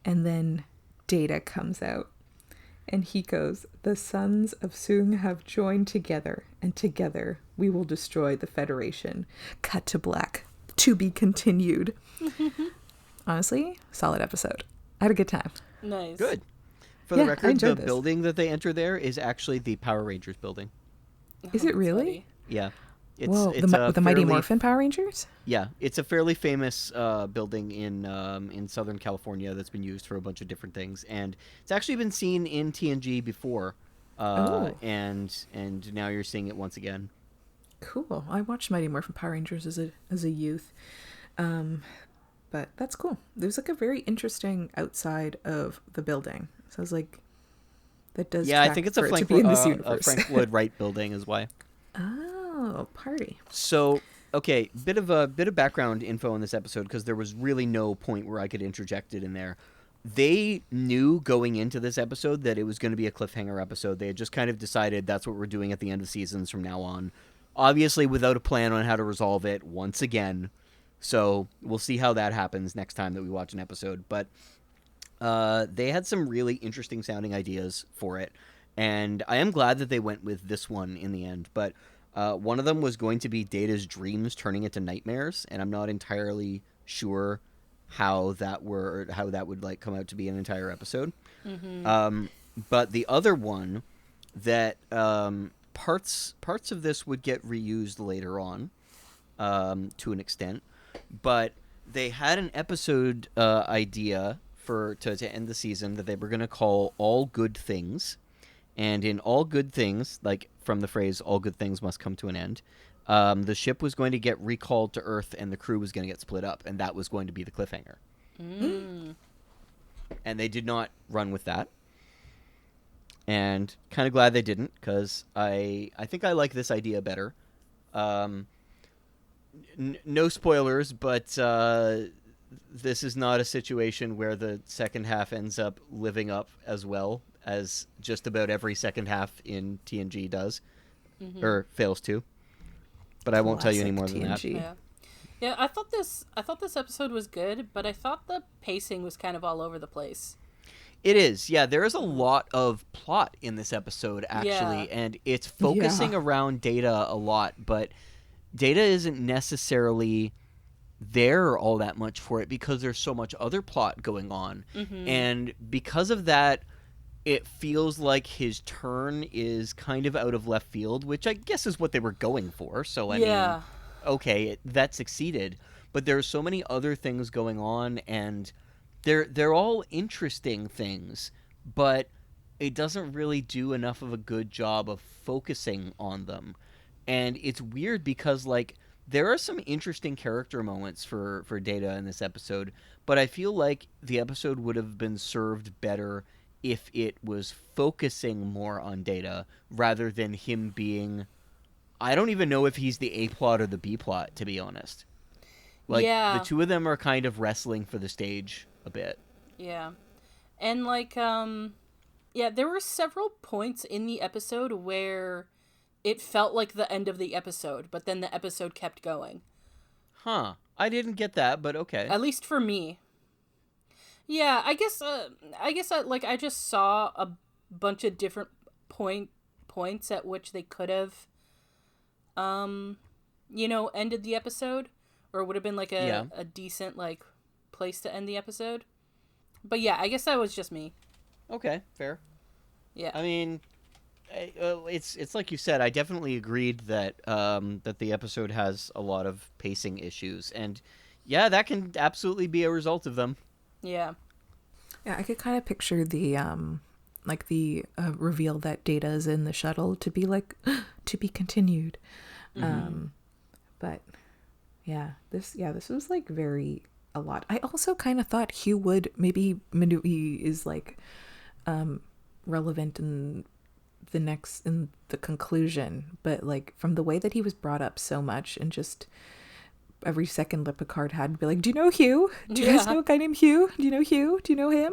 And then Data comes out. And he goes, the sons of Soong have joined together, and together we will destroy the Federation. Cut to black. To be continued. Honestly, solid episode. I had a good time. Nice. Good. For the Yeah, I record, the enjoyed this. building that they enter there is actually the Power Rangers building. Is it That's really? funny. Yeah. Whoa, It's the Mighty fairly- Morphin Power Rangers? Yeah, it's a fairly famous building in Southern California that's been used for a bunch of different things, and it's actually been seen in TNG before, and now you're seeing it once again. Cool. I watched Mighty Morphin Power Rangers as a youth. But that's cool. There's like a very interesting outside of the building. So I was like, that does Yeah, I track think it's a for it Frank, to be in this a universe. Frank Lloyd Wright building is why. Oh, party. So, okay, bit of background info in this episode because there was really no point where I could interject it in there. They knew going into this episode that it was going to be a cliffhanger episode. They had just kind of decided that's what we're doing at the end of seasons from now on. Obviously, without a plan on how to resolve it once again. So we'll see how that happens next time that we watch an episode. But they had some really interesting sounding ideas for it. And I am glad that they went with this one in the end. But one of them was going to be Data's dreams turning into nightmares. And I'm not entirely sure how that would like come out to be an entire episode. But the other one that parts of this would get reused later on to an extent. But they had an episode idea to end the season that they were going to call All Good Things. And in All Good Things, like from the phrase "all good things must come to an end," the ship was going to get recalled to Earth, and the crew was going to get split up, and that was going to be the cliffhanger. And they did not run with that, and kind of glad they didn't, because I think I like this idea better. No spoilers, but this is not a situation where the second half ends up living up as well as just about every second half in TNG does, or fails to. But I won't tell you any more than that. Yeah, I thought this episode was good, but I thought the pacing was kind of all over the place. It is, yeah. There is a lot of plot in this episode, actually, and it's focusing around Data a lot, but Data isn't necessarily there all that much for it because there's so much other plot going on. And because of that, it feels like his turn is kind of out of left field, which I guess is what they were going for. So, I mean, okay, that succeeded. But there's so many other things going on, and they're all interesting things, but it doesn't really do enough of a good job of focusing on them. And it's weird because, like, there are some interesting character moments for Data in this episode, but I feel like the episode would have been served better if it was focusing more on Data rather than him being... I don't even know if he's the A-plot or the B-plot, to be honest. Like, the two of them are kind of wrestling for the stage a bit. Yeah. And, like, there were several points in the episode where it felt like the end of the episode, but then the episode kept going. Huh. I didn't get that, but okay. At least for me. Yeah, I guess I just saw a bunch of different points at which they could have, ended the episode, or would have been like a decent like place to end the episode. But yeah, I guess that was just me. Okay, fair. Yeah. I mean, it's like you said. I definitely agreed that that the episode has a lot of pacing issues, and yeah, that can absolutely be a result of them. Yeah. Yeah, I could kind of picture the reveal that Data is in the shuttle to be like to be continued. But this was like very a lot. I also kind of thought Hugh would maybe Minui is like relevant in the conclusion, but like from the way that he was brought up so much and just every second that Picard had to be like, do you know Hugh? Do you guys know a guy named Hugh? Do you know Hugh? Do you know him?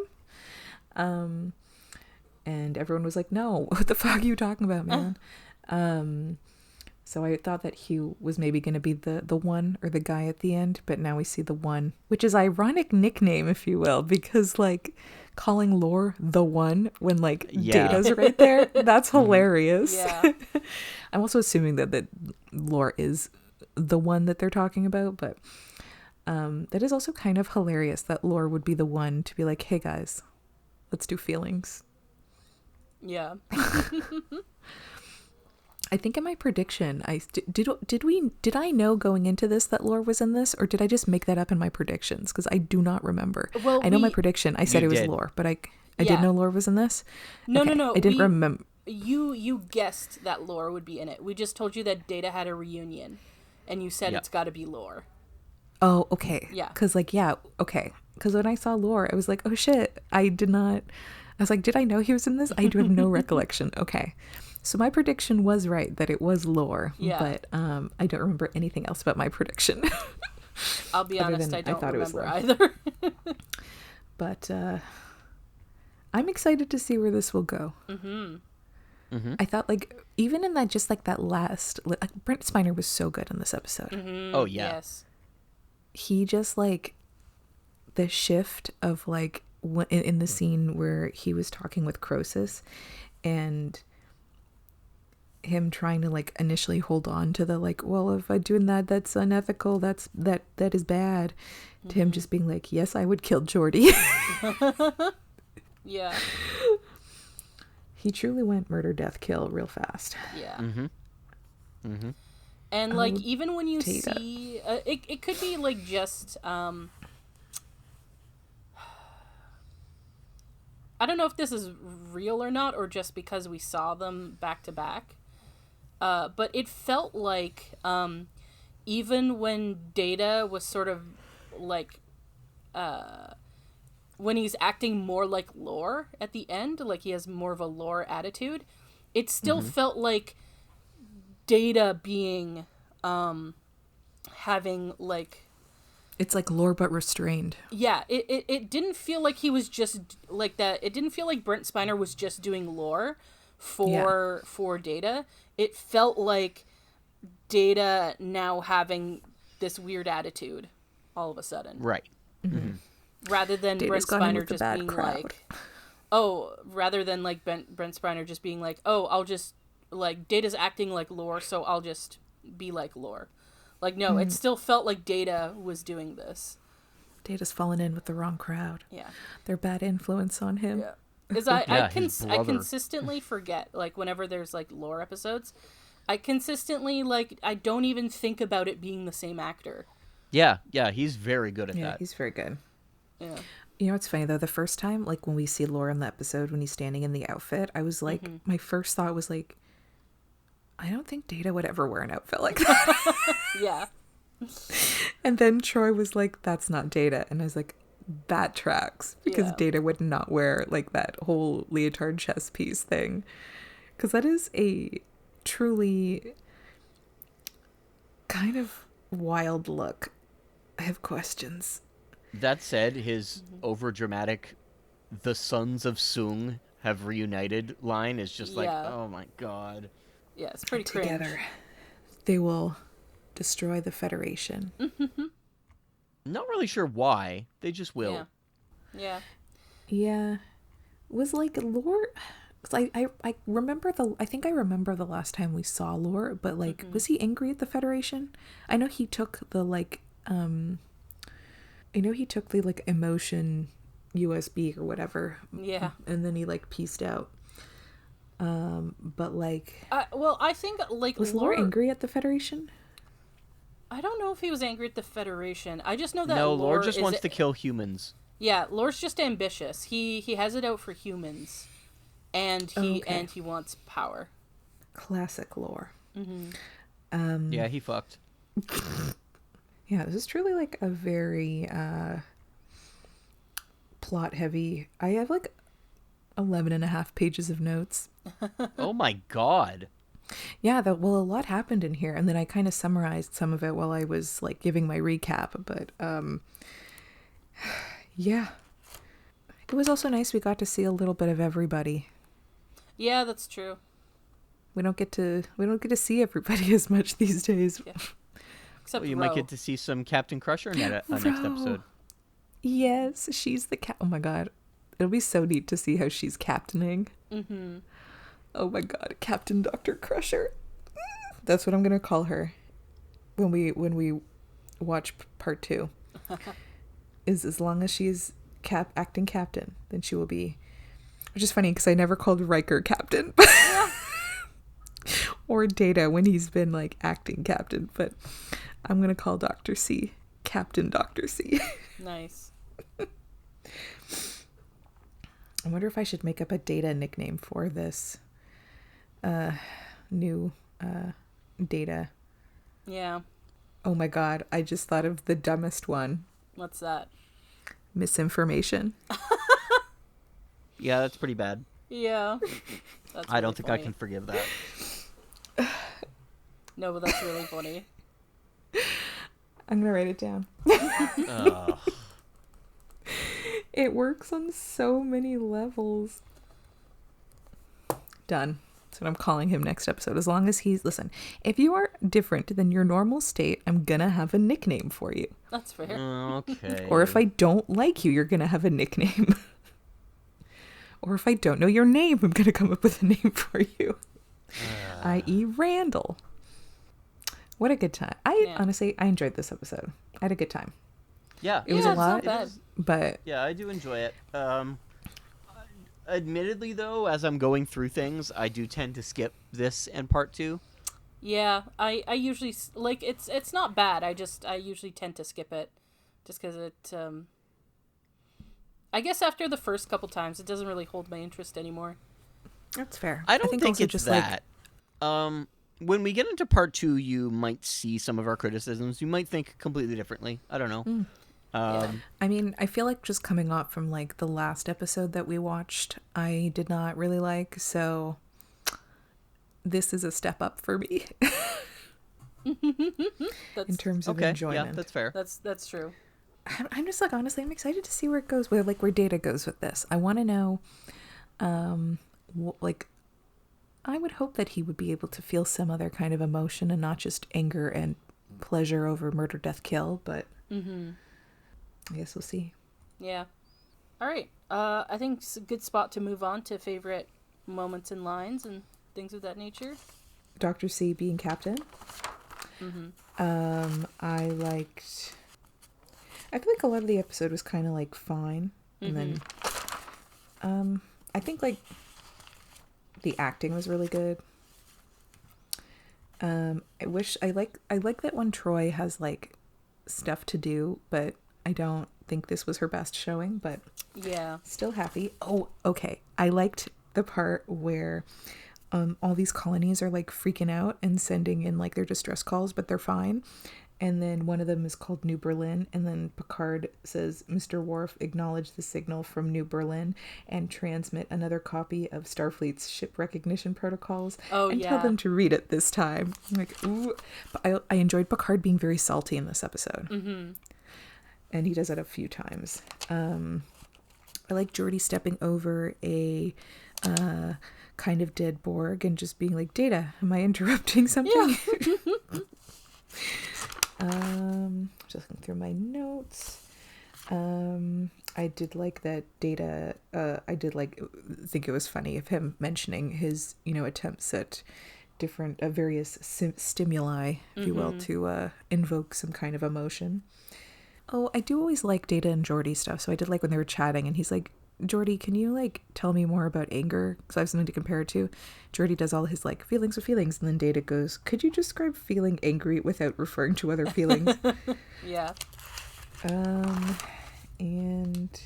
And everyone was like, no, what the fuck are you talking about, man? So I thought that Hugh was maybe going to be the one or the guy at the end, but now we see the one, which is ironic nickname, if you will, because like calling Lore the one when like Data's right there, that's hilarious. Yeah. I'm also assuming that Lore is the one that they're talking about, but that is also kind of hilarious that Lore would be the one to be like, hey guys, let's do feelings. Yeah. I think in my prediction, did I know going into this that Lore was in this, or did I just make that up in my predictions? Because I do not remember. Well, I know my prediction. I said it was Lore, but I did know Lore was in this. No. I didn't remember. You guessed that Lore would be in it. We just told you that Data had a reunion, and you said it's got to be Lore. Oh, okay. Yeah. Because okay. Because when I saw Lore, I was like, oh shit, I was like, did I know he was in this? I do have no recollection. Okay. So my prediction was right, that it was Lore. Yeah. But I don't remember anything else about my prediction. I'll be honest, I don't remember either. But I'm excited to see where this will go. I thought like, even in that, just like that last, like, Brent Spiner was so good in this episode. Oh, yeah. Yes. He just like, the shift of like, in the scene where he was talking with Croesus and him trying to like initially hold on to the like, well, if I'm doing that, that's unethical, that is bad, to him just being like, yes, I would kill Geordi. Yeah. He truly went murder, death, kill real fast. Yeah. And like, even when you Data. see it could be like just I don't know if this is real or not, or just because we saw them back to back. But it felt like even when Data was sort of like when he's acting more like Lore at the end, like he has more of a Lore attitude, it still felt like Data being having like, It's like Lore but restrained. yeah, it didn't feel like he was just like that. It didn't feel like Brent Spiner was just doing Lore for Data. It felt like Data now having this weird attitude all of a sudden. Right. Rather than Data's Brent gone in Spiner with the just bad being crowd. like, oh, rather than like Brent Spiner just being like, oh, I'll just, like, Data's acting like Lore, so I'll just be like Lore. Like, no, it still felt like Data was doing this. Data's fallen in with the wrong crowd. Yeah. Their bad influence on him. Yeah. Because I his I brother. consistently forget, like, whenever there's, like, Lore episodes, I consistently, like, I don't even think about it being the same actor. Yeah, he's very good at Yeah, that. he's very good. Yeah. You know what's funny though? The first time, like when we see Laura in the episode when he's standing in the outfit, I was like, my first thought was like, I don't think Data would ever wear an outfit like that. Yeah. And then Troy was like, that's not Data. And I was like, that tracks. Because Yeah. Data would not wear like that whole leotard chest piece thing. Because that is a truly kind of wild look. I have questions. That said, his overdramatic "the sons of Soong have reunited" line is just like, Yeah. oh my god. Yeah, it's pretty cringe. Together, they will destroy the Federation. Not really sure why. They just will. Yeah. Yeah. Yeah. Was like Lore, because I remember I think I remember the last time we saw Lore, but like was he angry at the Federation? I know he took the like emotion USB or whatever. Yeah. And then he like pieced out. But like Well, I think, like, was Lore angry at the Federation? I don't know if he was angry at the Federation. I just know that No, Lore Lord just is, wants to kill humans. Yeah, Lore's just ambitious. He has it out for humans, and he wants power. Classic Lore. Yeah, he fucked. Yeah, this is truly like a very plot heavy. I have like 11 and a half pages of notes. Oh my god. Yeah, well, a lot happened in here, and then I kind of summarized some of it while I was like giving my recap, but yeah. It was also nice we got to see a little bit of everybody. Yeah, that's true. We don't get to see everybody as much these days. Yeah. Except Well, you Ro. might get to see some Captain Crusher next episode. Yes, she's the oh my god. It'll be so neat to see how she's captaining. Mm-hmm. Oh my god, Captain Dr. Crusher. That's what I'm gonna call her when we watch part 2. Is as long as she's acting captain, then she will be. Which is funny because I never called Riker captain. Or Data when he's been like acting captain, but I'm gonna call Dr. C Captain Dr. C. Nice. I wonder if I should make up a Data nickname for this new Data. Yeah. Oh my god, I just thought of the dumbest one. What's that? Misinformation. Yeah, that's pretty bad. Yeah. That's I don't really think funny. I can forgive that. No, but that's really funny. I'm gonna write it down. Ugh. It works on so many levels. Done. That's what I'm calling him next episode. As long as he's... Listen, if you are different than your normal state, I'm gonna have a nickname for you. That's fair. Okay. Or if I don't like you, you're gonna have a nickname. Or if I don't know your name, I'm gonna come up with a name for you. I.e. Randall. What a good time. Honestly, I enjoyed this episode. I had a good time. Yeah. It was a it's lot, not bad. but Yeah, I do enjoy it. Admittedly, though, as I'm going through things, I do tend to skip this and part 2. Yeah, I usually, like, it's not bad. I usually tend to skip it just because I guess after the first couple times, it doesn't really hold my interest anymore. That's fair. I don't think also it's that. When we get into part 2, you might see some of our criticisms. You might think completely differently. I don't know. Yeah. I mean, I feel like just coming off from like the last episode that we watched, I did not really like, so this is a step up for me in terms of Okay, enjoyment. yeah, that's fair. That's true. I'm just like, honestly, I'm excited to see where it goes, where Data goes with this. I want to know, like, I would hope that he would be able to feel some other kind of emotion and not just anger and pleasure over murder, death, kill, but I guess we'll see. Yeah. All right. I think it's a good spot to move on to favorite moments and lines and things of that nature. Dr. C being captain. I feel like a lot of the episode was kind of like fine. And then I think like the acting was really good. I like that when Troy has like stuff to do, but I don't think this was her best showing, but yeah, still happy. Oh, okay. I liked the part where all these colonies are like freaking out and sending in like their distress calls, but they're fine. And then one of them is called New Berlin. And then Picard says, Mr. Worf, acknowledge the signal from New Berlin and transmit another copy of Starfleet's ship recognition protocols. And tell them to read it this time. I'm like, ooh. But I enjoyed Picard being very salty in this episode. And he does it a few times. I like Geordi stepping over a kind of dead Borg and just being like, Data, am I interrupting something? Yeah. Just looking through my notes. I did like that Data. I did think it was funny of him mentioning his, attempts at different various stimuli, if you will, to invoke some kind of emotion. Oh, I do always like Data and Geordi stuff. So I did like when they were chatting, and he's like, Geordi, can you tell me more about anger? Because I have something to compare it to. Geordi does all his feelings of feelings, and then Data goes, could you describe feeling angry without referring to other feelings? Yeah. And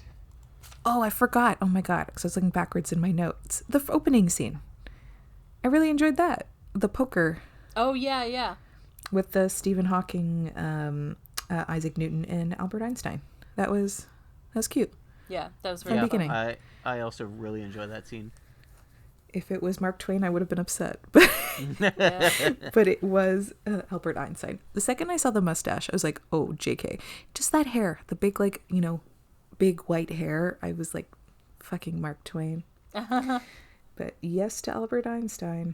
oh, I forgot. Oh my god, because I was looking backwards in my notes. The opening scene. I really enjoyed that. The poker. Oh yeah. With the Stephen Hawking, Isaac Newton, and Albert Einstein. That was cute. Yeah, that was very From beginning. I also really enjoyed that scene. If it was Mark Twain, I would have been upset. But but it was Albert Einstein. The second I saw the mustache, I was like, oh, JK. Just that hair. The big, big white hair. I was like, fucking Mark Twain. But yes to Albert Einstein.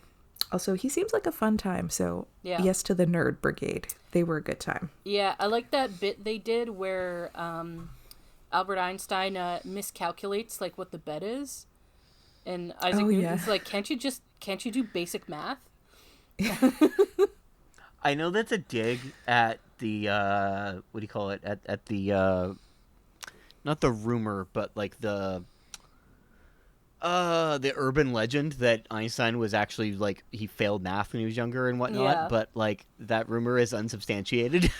Also, he seems like a fun time. So yes to the nerd brigade. They were a good time. Yeah, I like that bit they did where Albert Einstein miscalculates what the bet is, and Isaac Newton's like, can't you do basic math? I know that's a dig at the what do you call it, at the not the rumor, but the urban legend that Einstein was actually he failed math when he was younger and whatnot, but that rumor is unsubstantiated.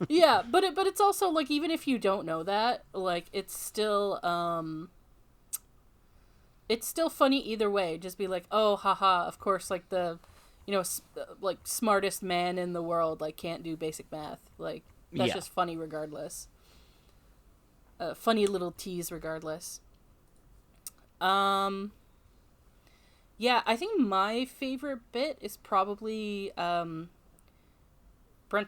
Yeah, but it's also even if you don't know that, it's still funny either way. Just be like, oh, haha, of course, the smartest man in the world can't do basic math. That's just funny regardless. Funny little tease regardless. Yeah, I think my favorite bit is probably Brent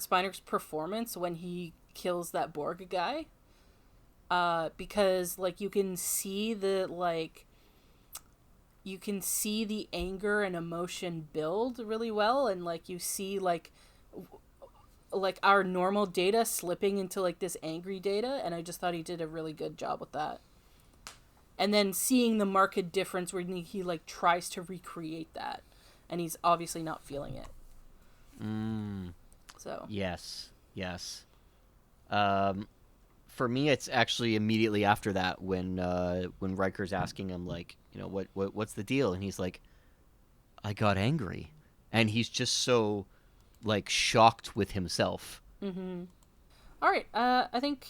Spiner's performance when he kills that Borg guy. Because you can see the anger and emotion build really well, and you see our normal Data slipping into this angry Data, and I just thought he did a really good job with that. And then seeing the marked difference when he tries to recreate that, and he's obviously not feeling it. So yes. For me, it's actually immediately after that when Riker's asking him what's the deal, and he's like, I got angry, and he's just so shocked with himself. All right, I think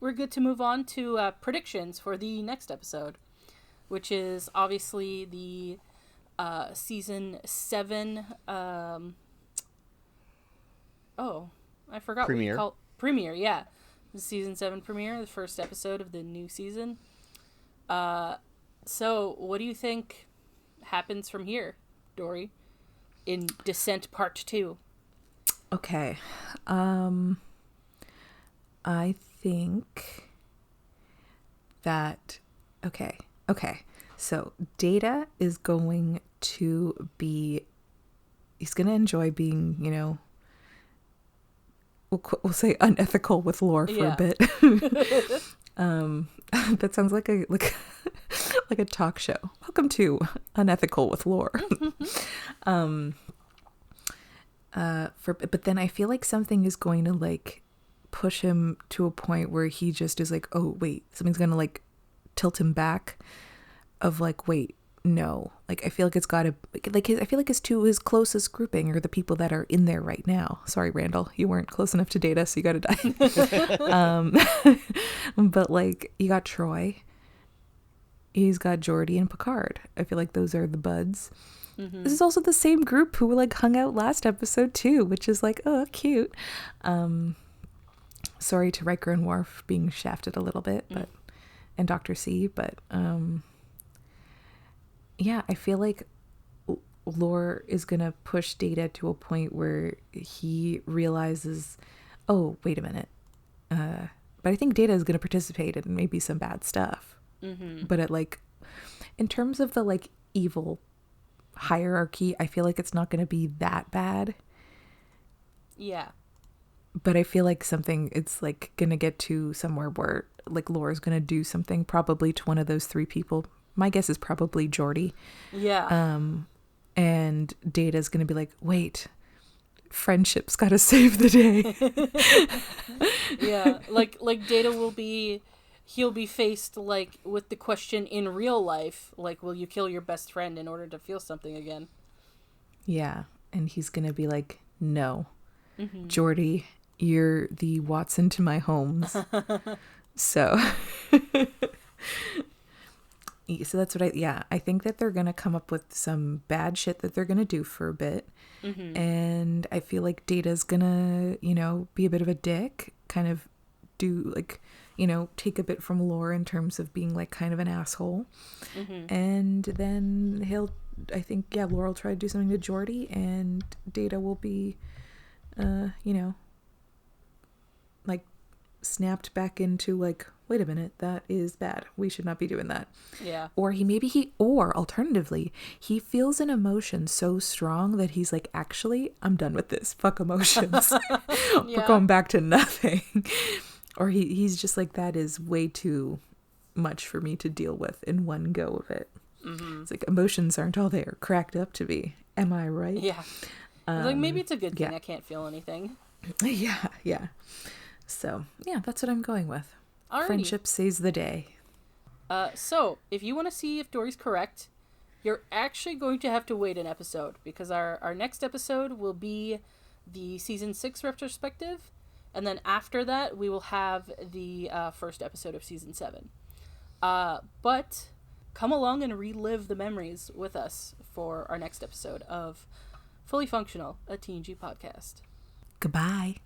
we're good to move on to predictions for the next episode, which is obviously the season 7. I forgot what you Premiere. call premiere. Yeah, the season 7 premiere, the first episode of the new season. So what do you think happens from here, Dory, in Descent Part 2? Okay. I think that okay. So Data is going to be, he's going to enjoy being, we'll say unethical with lore for a bit. That sounds like a like a talk show. Welcome to Unethical with Lore. But then I feel like something is going to like push him to a point where he just is like, oh wait, something's gonna like tilt him back. Of like, wait, no. Like I feel like it's gotta like I feel like his closest grouping are the people that are in there right now. Sorry, Randall, you weren't close enough to Data, so you gotta die. But like you got Troy, he's got Geordi and Picard. I feel like those are the buds. Mm-hmm. This is also the same group who like hung out last episode too, which is like, oh, cute. Sorry to Riker and Worf being shafted a little bit, but and Dr. C, but yeah, I feel like Lore is gonna push Data to a point where he realizes, oh, wait a minute. But I think Data is gonna participate in maybe some bad stuff. Mm-hmm. But at like, in terms of the like evil hierarchy, I feel like it's not gonna be that bad. Yeah. But I feel like it's like gonna get to somewhere where like Lore's gonna do something probably to one of those 3 people. My guess is probably Geordi. Yeah. And Data's gonna be like, wait, friendship's gotta save the day. Yeah. Like Data he'll be faced like with the question in real life, like, will you kill your best friend in order to feel something again? Yeah. And he's gonna be like, no. Mm-hmm. Geordi, you're the Watson to my Holmes. So that's what I think that they're going to come up with some bad shit that they're going to do for a bit. Mm-hmm. And I feel like Data's going to, be a bit of a dick, kind of do like, take a bit from Lore in terms of being like kind of an asshole. Mm-hmm. And then Lore will try to do something to Geordi, and Data will be, like snapped back into like, wait a minute, that is bad. We should not be doing that. Yeah. Or or alternatively, he feels an emotion so strong that he's like, actually, I'm done with this. Fuck emotions. We're going back to nothing. Or he's just like, that is way too much for me to deal with in one go of it. Mm-hmm. It's like, emotions aren't all they are cracked up to be. Am I right? Yeah. Like, maybe it's a good thing I can't feel anything. Yeah. So, yeah, that's what I'm going with. Alrighty. Friendship saves the day. So, if you want to see if Dory's correct, you're actually going to have to wait an episode, because our next episode will be the season 6 retrospective, and then after that we will have the first episode of season 7. But come along and relive the memories with us for our next episode of Fully Functional, a TNG podcast. Goodbye.